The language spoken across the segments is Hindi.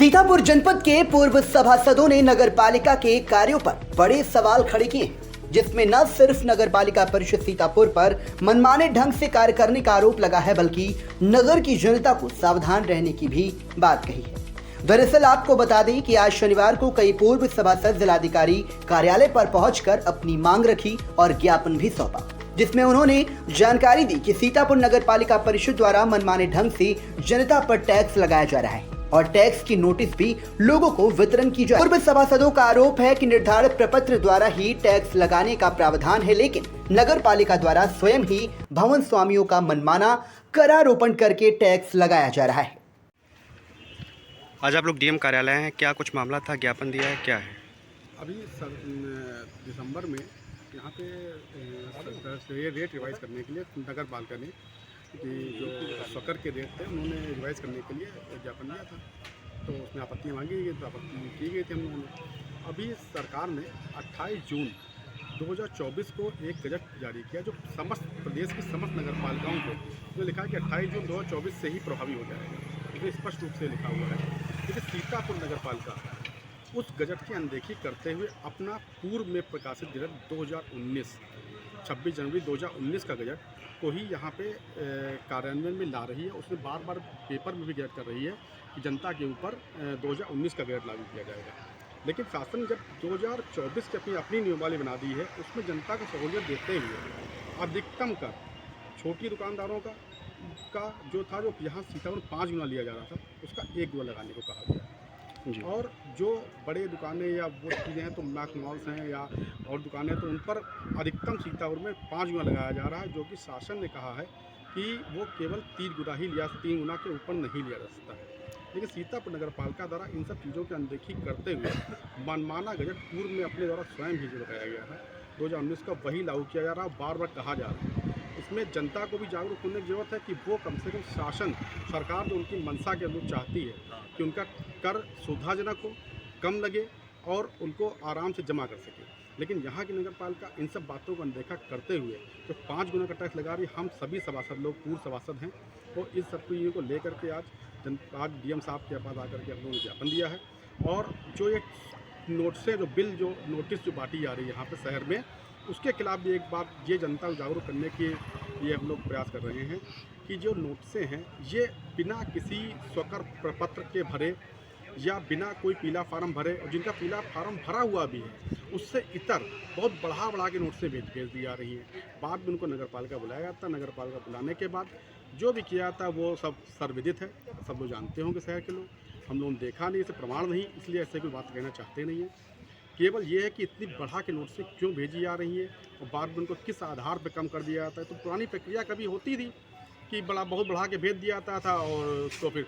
सीतापुर जनपद के पूर्व सभासदों ने नगर पालिका के कार्यों पर बड़े सवाल खड़े किए, जिसमें न सिर्फ नगर पालिका परिषद सीतापुर पर मनमाने ढंग से कार्य करने का आरोप लगा है, बल्कि नगर की जनता को सावधान रहने की भी बात कही है। दरअसल आपको बता दें कि आज शनिवार को कई पूर्व सभासद जिलाधिकारी कार्यालय पर पहुंचकर अपनी मांग रखी और ज्ञापन भी सौंपा, जिसमें उन्होंने जानकारी दी कि सीतापुर नगर पालिका परिषद द्वारा मनमाने ढंग से जनता पर टैक्स लगाया जा रहा है और टैक्स की नोटिस भी लोगों को वितरण की जाए। पूर्व सभासदों का आरोप है कि निर्धारित प्रपत्र द्वारा ही टैक्स लगाने का प्रावधान है, लेकिन नगर पालिका द्वारा स्वयं ही भवन स्वामियों का मनमाना करारोपण करके टैक्स लगाया जा रहा है। आज आप लोग डीएम कार्यालय हैं, क्या कुछ मामला था, ज्ञापन दिया है, क्या है? अभी दिसंबर में यहाँ पे रेट रिवाइज करने के लिए नगर पालिका ने कि जो शक्कर के रेट थे उन्होंने रिवाइज करने के लिए ज्ञापन दिया था, तो उसमें आपत्तियाँ मांगी गई, तो आपत्ति की गई थी हम लोगों ने। अभी सरकार ने 28 जून 2024 को एक गजट जारी किया, जो समस्त प्रदेश की समस्त नगर पालिकाओं को जो लिखा है कि 28 जून 2024 से ही प्रभावी हो जाएगा। इसमें स्पष्ट रूप से लिखा हुआ है। लेकिन सीतापुर नगर पालिका उस गजट की अनदेखी करते हुए अपना पूर्व में प्रकाशित गजट 2019 26 जनवरी 2019 का गजट को ही यहाँ पे कार्यान्वयन में ला रही है। उसमें बार बार पेपर में भी गजट कर रही है कि जनता के ऊपर 2019 का गजट लागू किया जाएगा। लेकिन शासन जब 2024 की अपनी नियमावली बना दी है, उसमें जनता को सहूलियत देते हुए अधिकतम कर छोटी दुकानदारों का जो था, जो यहाँ सीतापुर 5 गुना लिया जा रहा था, उसका 1 गुना लगाने को कहा गया। और जो बड़े दुकानें या वो चीज़ें हैं, तो मैक्स मॉल्स हैं या और दुकानें, तो उन पर अधिकतम सीतापुर में 5 गुना लगाया जा रहा है, जो कि शासन ने कहा है कि वो केवल 3 गुना ही लिया, 3 गुना के ऊपर नहीं लिया जा सकता है। लेकिन सीतापुर नगर पालिका द्वारा इन सब चीज़ों की अनदेखी करते हुए मनमाना गजट पूर्व में अपने द्वारा स्वयं ही जो लगाया गया है 2019 का, वही लागू किया जा रहा है, बार बार कहा जा रहा है। इसमें जनता को भी जागरूक होने की ज़रूरत है कि वो कम से कम शासन सरकार जो उनकी मंशा के अनुरूप चाहती है कि उनका कर सुविधाजनक हो, कम लगे और उनको आराम से जमा कर सके। लेकिन यहाँ की नगर पालिका इन सब बातों को अनदेखा करते हुए जो 5 गुना का टैक्स लगा रही, हम सभी सभासद लोग पूर्व सभासद हैं, तो इस सब चीज़ों को लेकर के आज डीएम साहब के पास आकर के हम लोगों ने ज्ञापन दिया है। और जो ये नोटिसें जो बिल जो नोटिस जो बांटी जा रही है यहाँ पर शहर में, उसके खिलाफ भी एक बार ये जनता को जागरूक करने के लिए हम लोग प्रयास कर रहे हैं कि जो नोटिसें हैं ये बिना किसी स्वकर प्रपत्र के भरे या बिना कोई पीला फार्म भरे, और जिनका पीला फार्म भरा हुआ भी है उससे इतर बहुत बढ़ा के नोटिसें भेज दी जा रही हैं। बाद में उनको नगर पालिका बुलाया जाता है। नगर पालिका बुलाने के बाद जो भी किया जाता है वो सब सर्वविदित है, सब लोग जानते होंगे शहर के लोग। हम लोगों ने देखा नहीं, इसे प्रमाण नहीं, इसलिए ऐसे कोई बात कहना चाहते नहीं है। केवल ये है कि इतनी बढ़ा के नोटिसें क्यों भेजी जा रही हैं और बाद में उनको किस आधार पर कम कर दिया जाता है। तो पुरानी प्रक्रिया कभी होती थी कि बहुत बढ़ा के भेज दिया जाता था और उसको फिर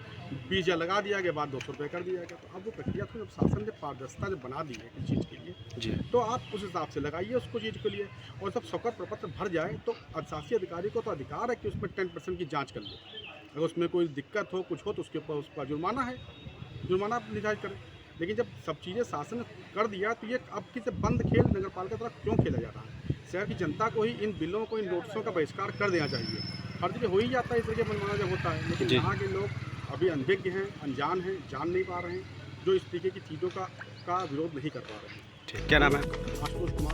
20,000 लगा दिया गया, बाद 200 रुपये कर दिया गया। तो अब वो प्रक्रिया तो जब शासन ने पारदर्शिता जब बना दी है किसी चीज़ के लिए, तो आप उस हिसाब से लगाइए उसको चीज़ के लिए। और जब शक्कर प्रपत्र भर जाए तो शासी अधिकारी को तो अधिकार है कि उसमें 10% की जाँच कर ले। अगर उसमें कोई दिक्कत हो, कुछ हो, तो उसके ऊपर उसका जुर्माना है, जुर्माना निर्धारित करें। लेकिन जब सब चीज़ें शासन ने कर दिया तो ये अब किसी बंद खेल नगर पालिका द्वारा क्यों खेला जा रहा है? शहर की जनता को ही इन बिलों को, इन नोटिसों का बहिष्कार कर देना चाहिए। हर जगह हो ही जाता है इस तरह मनमाना जब होता है, लेकिन यहाँ के लोग अभी अनभिज्ञ हैं, अनजान हैं, जान नहीं पा रहे हैं, जो इस तरीके की चीज़ों का विरोध नहीं कर पा रहे हैं। क्या नाम है? आशुतोष कुमार।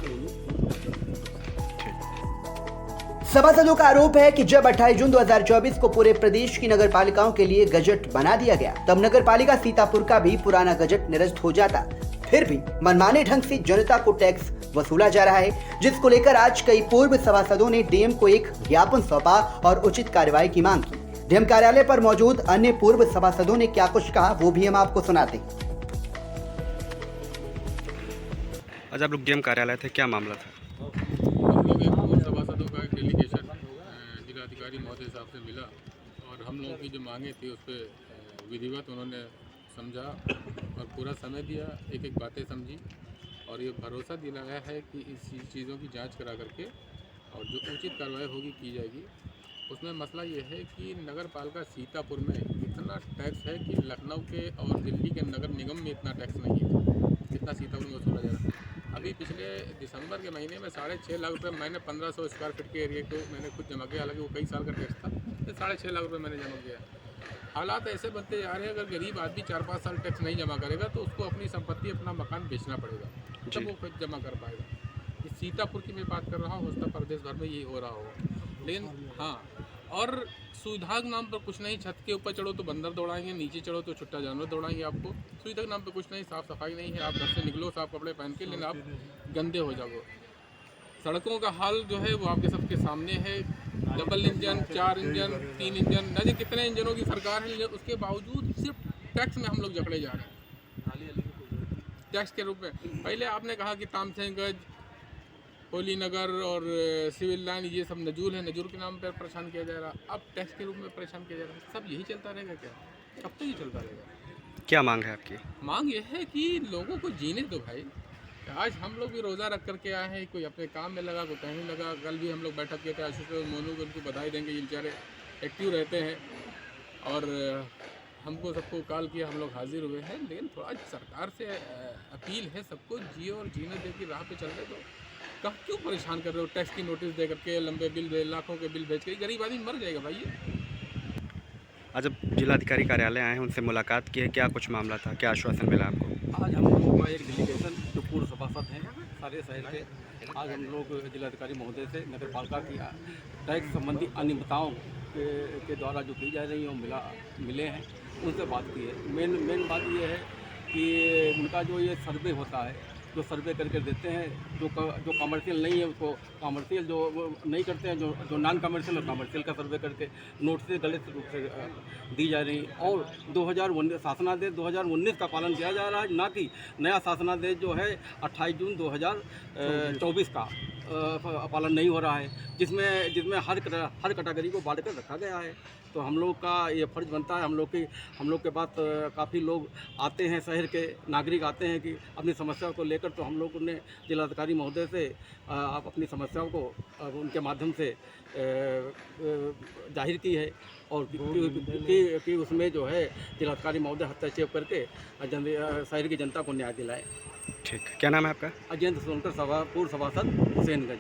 सभासदों का आरोप है कि जब 28 जून 2024 को पूरे प्रदेश की नगर पालिकाओं के लिए गजट बना दिया गया, तब नगर पालिका सीतापुर का भी पुराना गजट निरस्त हो जाता। फिर भी मनमाने ढंग से जनता को टैक्स वसूला जा रहा है, जिसको लेकर आज कई पूर्व सभासदों ने डीएम को एक ज्ञापन सौंपा और उचित कार्रवाई की मांग की। डीएम कार्यालय पर मौजूद अन्य पूर्व सभासदों ने क्या कुछ कहा, वो भी हम आपको सुनाते हैं। आज आप लोग डीएम कार्यालय थे, क्या मामला था? हम लोग एक पूर्व सभासदों का एक डेलीगेशन जिलाधिकारी महोदय साहब से मिला और हम लोगों की जो मांगे थी उस पर विधिवत उन्होंने समझा और पूरा समय दिया, एक एक बातें समझी और ये भरोसा दिलाया है कि इस चीज़ों की जांच करा करके और जो उचित कार्रवाई होगी की जाएगी। उसमें मसला ये है कि नगर पालिका सीतापुर में इतना टैक्स है कि लखनऊ के और दिल्ली के नगर निगम में इतना टैक्स नहीं है जितना सीतापुर में वसूला जा रहा है। अभी पिछले दिसंबर के महीने में 6.5 लाख रुपये मैंने 1500 स्क्वायर फीट के एरिया को मैंने खुद जमा किया, हालांकि वो कई साल का टैक्स था, तो 6.5 लाख रुपये मैंने जमा किया। हालात ऐसे बनते जा रहे हैं, अगर गरीब आदमी 4-5 साल टैक्स नहीं जमा करेगा तो उसको अपनी संपत्ति, अपना मकान बेचना पड़ेगा, तब वो खुद जमा कर पाएगा। इस सीतापुर की मैं बात कर रहा हूँ, हो सकता प्रदेश भर में ये हो रहा हो, लेकिन हाँ, और सुविधा के नाम पर कुछ नहीं। छत के ऊपर चढ़ो तो बंदर दौड़ाएंगे, नीचे चढ़ो तो छुट्टा जानवर दौड़ाएंगे आपको। सुविधा के नाम पर कुछ नहीं, साफ़ सफाई नहीं है। आप घर से निकलो साफ कपड़े पहन के, लेकिन आप गंदे हो जाओगे। सड़कों का हाल जो है वो आपके सबके सामने है। डबल इंजन, 4 इंजन, 3 इंजन, न जाने कितने इंजनों की सरकार है, उसके बावजूद सिर्फ टैक्स में हम लोग जकड़े जा रहे हैं, टैक्स के रूप में। पहले आपने कहा कि तामसेंगंज, होली नगर और सिविल लाइन ये सब नजूर है, नजूर के नाम पर परेशान किया जा रहा, अब टैक्स के रूप में परेशान किया जा रहा है। सब यही चलता रहेगा क्या? कब तक ये चलता रहेगा? क्या मांग है आपकी? मांग ये है कि लोगों को जीने दो भाई। आज हम लोग भी रोज़ा रख करके आए हैं, कोई अपने काम में लगा, कोई कहीं लगा। कल भी हम लोग बैठक किए थे, आशीष और मोनू को उनको बधाई देंगे, ये बेचारे एक्टिव रहते हैं और हमको सबको कॉल किया, हम लोग हाजिर हुए हैं। लेकिन थोड़ा सरकार से अपील है, सबको जियो और जीने दे की राह पे चल रहे, तो कब क्यों परेशान कर रहे हो? टैक्स की नोटिस दे करके, लंबे बिल, लाखों के बिल भेज के गरीब आदमी मर जाएगा भाई। आज जब जिलाधिकारी कार्यालय आए हैं, उनसे मुलाकात की है, क्या कुछ मामला था, क्या आश्वासन मिला आपको? आज हम लोगों का एक डेलीगेशन जो पूर्व सभासद हैं सारे शहर के, आज हम लोग जिलाधिकारी महोदय से नगर पालिका की टैक्स संबंधी अनियमितताओं के द्वारा जो की जा रही हैं मिले हैं, उनसे बात की है। मेन बात ये है कि उनका जो ये सर्वे होता है, जो सर्वे करके देते हैं, जो कमर्शियल नहीं है उसको कमर्शियल, जो नहीं करते हैं, जो नॉन कमर्शियल और कमर्शियल का सर्वे करके नोटिस गलत रूप से दी जा रही है। और 2019 शासनादेश 2019 का पालन किया जा रहा है, ना कि नया शासनादेश जो है 28 जून 2024 का पालन नहीं हो रहा है, जिसमें हर कैटेगरी को बांट कर रखा गया है। तो हम लोग का ये फ़र्ज़ बनता है, हम लोग के पास काफ़ी लोग आते हैं, शहर के नागरिक आते हैं कि अपनी समस्याओं को लेकर, तो हम लोगों ने जिलाधिकारी महोदय से आप अपनी समस्याओं को उनके माध्यम से जाहिर की है, और कि उसमें जो है जिलाधिकारी महोदय हस्तक्षेप करके शहर की जनता को न्याय दिलाए। ठीक, क्या नाम है आपका? अजयंत सोनकर, पूर्व सभासद, हुसैनगंज।